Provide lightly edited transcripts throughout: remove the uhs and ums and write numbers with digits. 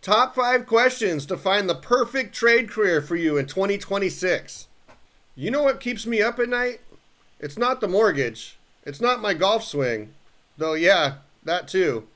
Top 5 questions to find the perfect trade career for you in 2026. You know what keeps me up at night? It's not the mortgage. It's not my golf swing. Though, yeah, that too.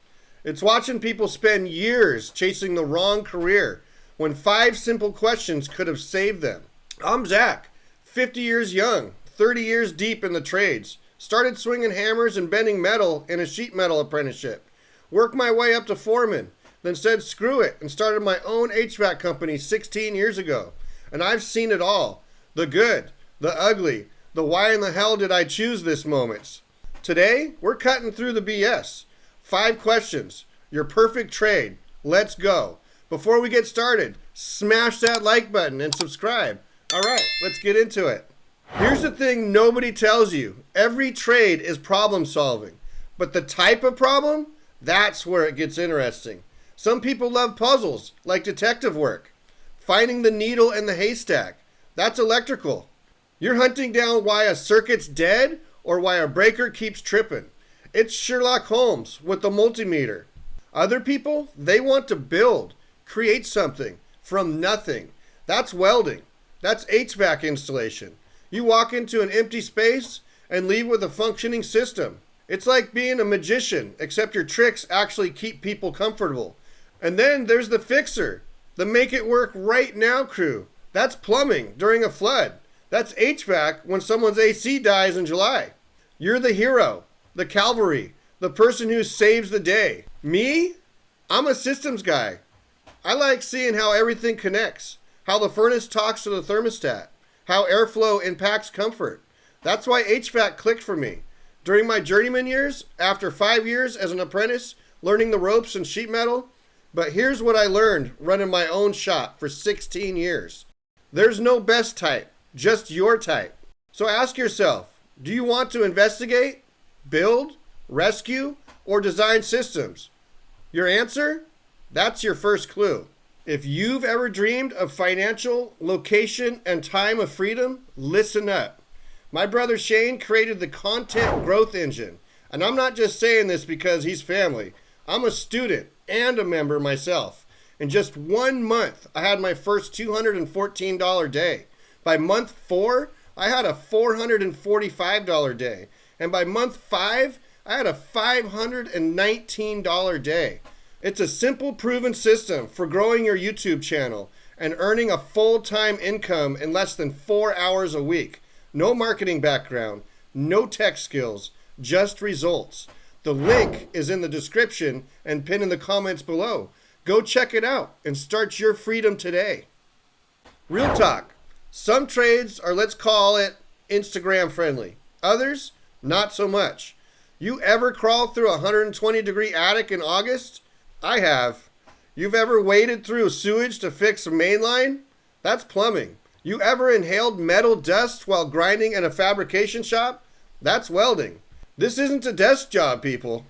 It's watching people spend years chasing the wrong career when 5 simple questions could have saved them. I'm Zach, 50 years young, 30 years deep in the trades. Started swinging hammers and bending metal in a sheet metal apprenticeship. Worked my way up to foreman, then said screw it and started my own HVAC company 16 years ago. And I've seen it all. The good, the ugly, the why in the hell did I choose this moments. Today, we're cutting through the BS. 5 questions. Your perfect trade. Let's go. Before we get started, smash that like button and subscribe. All right, let's get into it. Here's the thing nobody tells you. Every trade is problem solving. But the type of problem, that's where it gets interesting. Some people love puzzles, like detective work. Finding the needle in the haystack, that's electrical. You're hunting down why a circuit's dead or why a breaker keeps tripping. It's Sherlock Holmes with the multimeter. Other people, they want to build, create something from nothing. That's welding. That's HVAC installation. You walk into an empty space and leave with a functioning system. It's like being a magician, except your tricks actually keep people comfortable. And then there's the fixer, the make it work right now crew. That's plumbing during a flood. That's HVAC when someone's AC dies in July. You're the hero, the cavalry, the person who saves the day. Me? I'm a systems guy. I like seeing how everything connects, how the furnace talks to the thermostat, how airflow impacts comfort. That's why HVAC clicked for me. During my journeyman years, after 5 years as an apprentice, learning the ropes and sheet metal, but here's what I learned running my own shop for 16 years. There's no best type, just your type. So ask yourself, do you want to investigate, build, rescue, or design systems? Your answer? That's your first clue. If you've ever dreamed of financial, location, and time of freedom, listen up. My brother Shane created the content growth engine. And I'm not just saying this because he's family. I'm a student and a member myself. In just 1 month, I had my first $214 day. By month 4, I had a $445 day. And by month 5, I had a $519 day. It's a simple, proven system for growing your YouTube channel and earning a full-time income in less than 4 hours a week. No marketing background, no tech skills, just results. The link is in the description and pinned in the comments below. Go check it out and start your freedom today. Real talk. Some trades are, let's call it, Instagram friendly. Others, not so much. You ever crawl through a 120-degree attic in August? I have. You've ever waded through sewage to fix a main line? That's plumbing. You ever inhaled metal dust while grinding in a fabrication shop? That's welding. This isn't a desk job, people.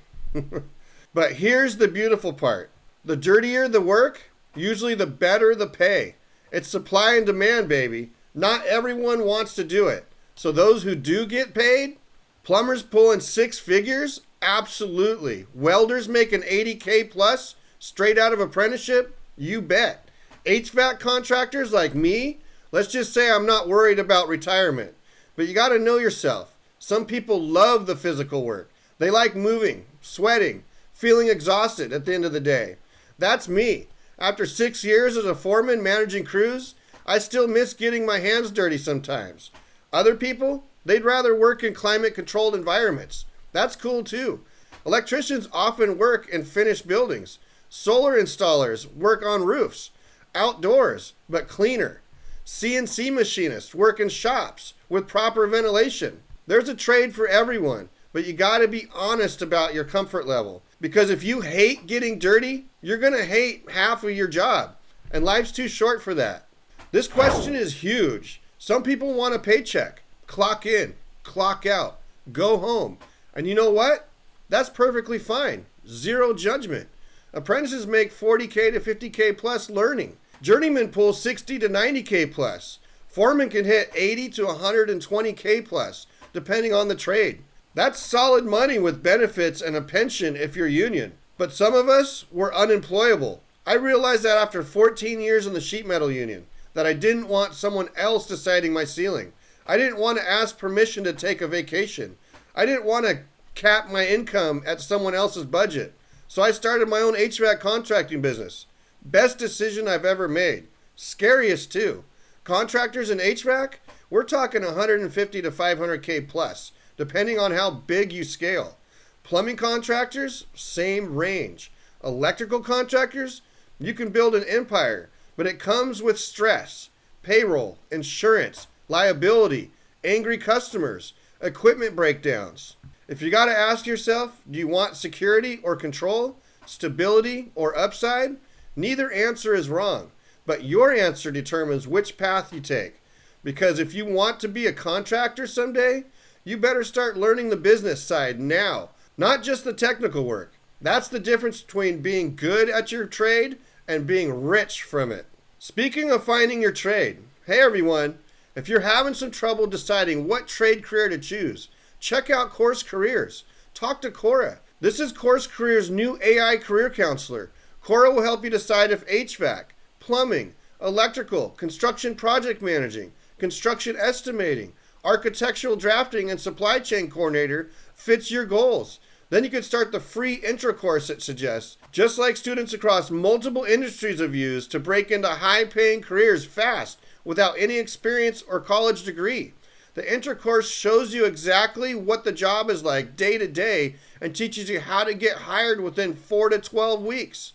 But here's the beautiful part. The dirtier the work, usually the better the pay. It's supply and demand, baby. Not everyone wants to do it. So those who do get paid, plumbers pulling 6 figures? Absolutely. Welders making 80K plus straight out of apprenticeship? You bet. HVAC contractors like me? Let's just say I'm not worried about retirement. But you got to know yourself. Some people love the physical work. They like moving, sweating, feeling exhausted at the end of the day. That's me. After 6 years as a foreman managing crews, I still miss getting my hands dirty sometimes. Other people, they'd rather work in climate-controlled environments. That's cool too. Electricians often work in finished buildings. Solar installers work on roofs, outdoors, but cleaner. CNC machinists work in shops with proper ventilation. There's a trade for everyone, but you gotta be honest about your comfort level. Because if you hate getting dirty, you're gonna hate half of your job. And life's too short for that. This question is huge. Some people want a paycheck. Clock in, clock out, go home. And you know what? That's perfectly fine. Zero judgment. Apprentices make 40K to 50K plus learning. Journeymen pull 60 to 90K plus. Foremen can hit 80 to 120K plus, depending on the trade. That's solid money with benefits and a pension if you're union. But some of us, we're unemployable. I realized that after 14 years in the sheet metal union, that I didn't want someone else deciding my ceiling. I didn't want to ask permission to take a vacation. I didn't want to cap my income at someone else's budget. So I started my own HVAC contracting business. Best decision I've ever made. Scariest too. Contractors in HVAC, we're talking 150 to 500K plus, depending on how big you scale. Plumbing contractors, same range. Electrical contractors, you can build an empire, but it comes with stress, payroll, insurance, liability, angry customers, equipment breakdowns. If you got to ask yourself, do you want security or control, stability or upside? Neither answer is wrong, but your answer determines which path you take. Because if you want to be a contractor someday, you better start learning the business side now, not just the technical work. That's the difference between being good at your trade and being rich from it. Speaking of finding your trade, hey everyone, if you're having some trouble deciding what trade career to choose, check out Course Careers. Talk to Coura. This is Course Careers' new AI career counselor. Coura will help you decide if HVAC, plumbing, electrical, construction project managing, construction estimating, architectural drafting, and supply chain coordinator fits your goals. Then you can start the free intro course it suggests, just like students across multiple industries have used to break into high-paying careers fast without any experience or college degree. The intro course shows you exactly what the job is like day to day and teaches you how to get hired within 4 to 12 weeks.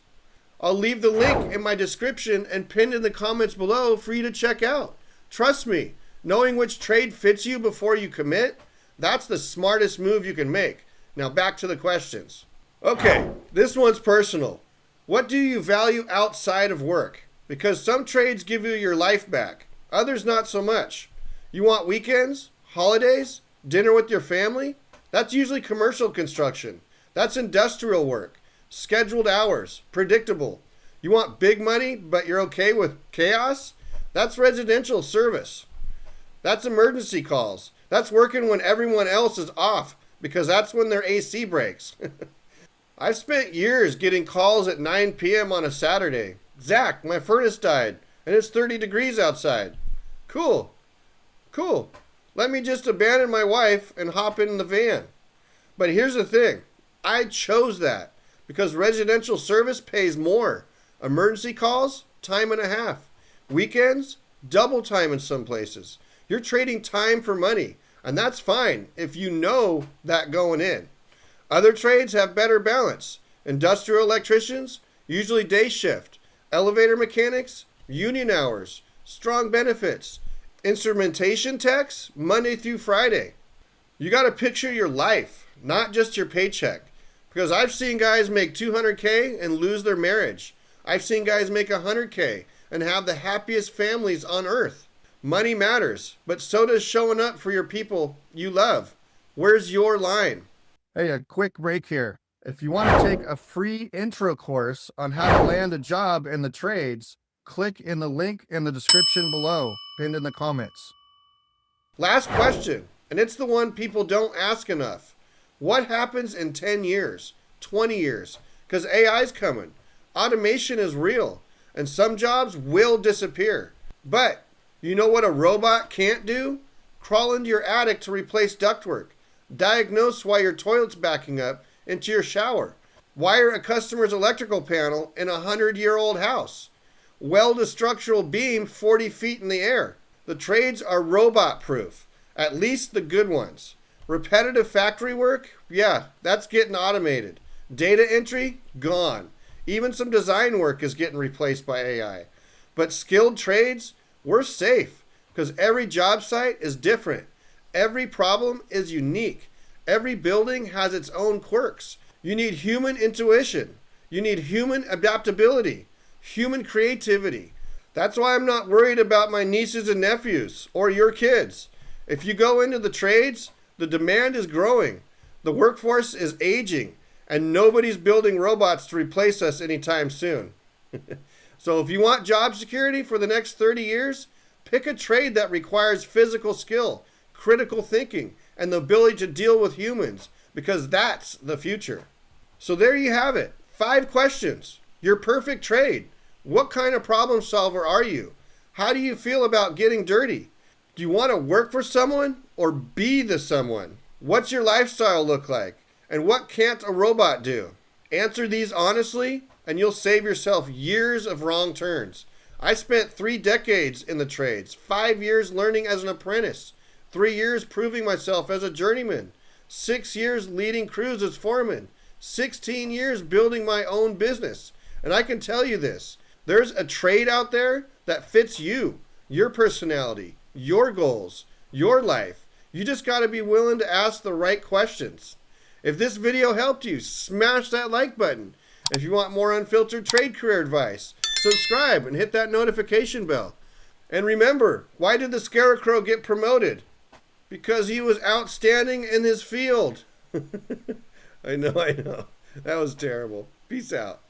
I'll leave the link in my description and pinned in the comments below for you to check out. Trust me, knowing which trade fits you before you commit, that's the smartest move you can make. Now back to the questions. Okay, this one's personal. What do you value outside of work? Because some trades give you your life back, others not so much. You want weekends, holidays, dinner with your family? That's usually commercial construction. That's industrial work, scheduled hours, predictable. You want big money, but you're okay with chaos? That's residential service. That's emergency calls. That's working when everyone else is off, because that's when their AC breaks. I've spent years getting calls at 9 p.m. on a Saturday. Zach, my furnace died, and it's 30 degrees outside. Cool. Let me just abandon my wife and hop in the van. But here's the thing. I chose that because residential service pays more. Emergency calls, time and a half. Weekends, double time in some places. You're trading time for money, and that's fine if you know that going in. Other trades have better balance. Industrial electricians, usually day shift. Elevator mechanics, union hours, strong benefits. Instrumentation techs, Monday through Friday. You got to picture your life, not just your paycheck. Because I've seen guys make 200K and lose their marriage. I've seen guys make 100K and have the happiest families on earth. Money matters, but so does showing up for your people you love. Where's your line? Hey, a quick break here. If you want to take a free intro course on how to land a job in the trades, click in the link in the description below, pinned in the comments. Last question, and it's the one people don't ask enough. What happens in 10 years, 20 years? Because AI's coming. Automation is real, and some jobs will disappear. But you know what a robot can't do? Crawl into your attic to replace ductwork. Diagnose why your toilet's backing up into your shower. Wire a customer's electrical panel in a 100-year-old house. Weld a structural beam 40 feet in the air. The trades are robot proof, at least the good ones. Repetitive factory work, yeah, that's getting automated. Data entry, gone. Even some design work is getting replaced by AI. But skilled trades, we're safe because every job site is different. Every problem is unique. Every building has its own quirks. You need human intuition. You need human adaptability. Human creativity. That's why I'm not worried about my nieces and nephews or your kids. If you go into the trades, the demand is growing. The workforce is aging, and nobody's building robots to replace us anytime soon. So if you want job security for the next 30 years, pick a trade that requires physical skill, critical thinking, and the ability to deal with humans, because that's the future. So there you have it. 5 questions. Your perfect trade. What kind of problem solver are you? How do you feel about getting dirty? Do you want to work for someone or be the someone? What's your lifestyle look like? And what can't a robot do? Answer these honestly, and you'll save yourself years of wrong turns. I spent 3 decades in the trades, 5 years learning as an apprentice, 3 years proving myself as a journeyman, 6 years leading crews as foreman, 16 years building my own business. And I can tell you this, there's a trade out there that fits you, your personality, your goals, your life. You just got to be willing to ask the right questions. If this video helped you, smash that like button. If you want more unfiltered trade career advice, subscribe and hit that notification bell. And remember, why did the Scarecrow get promoted? Because he was outstanding in his field. I know. That was terrible. Peace out.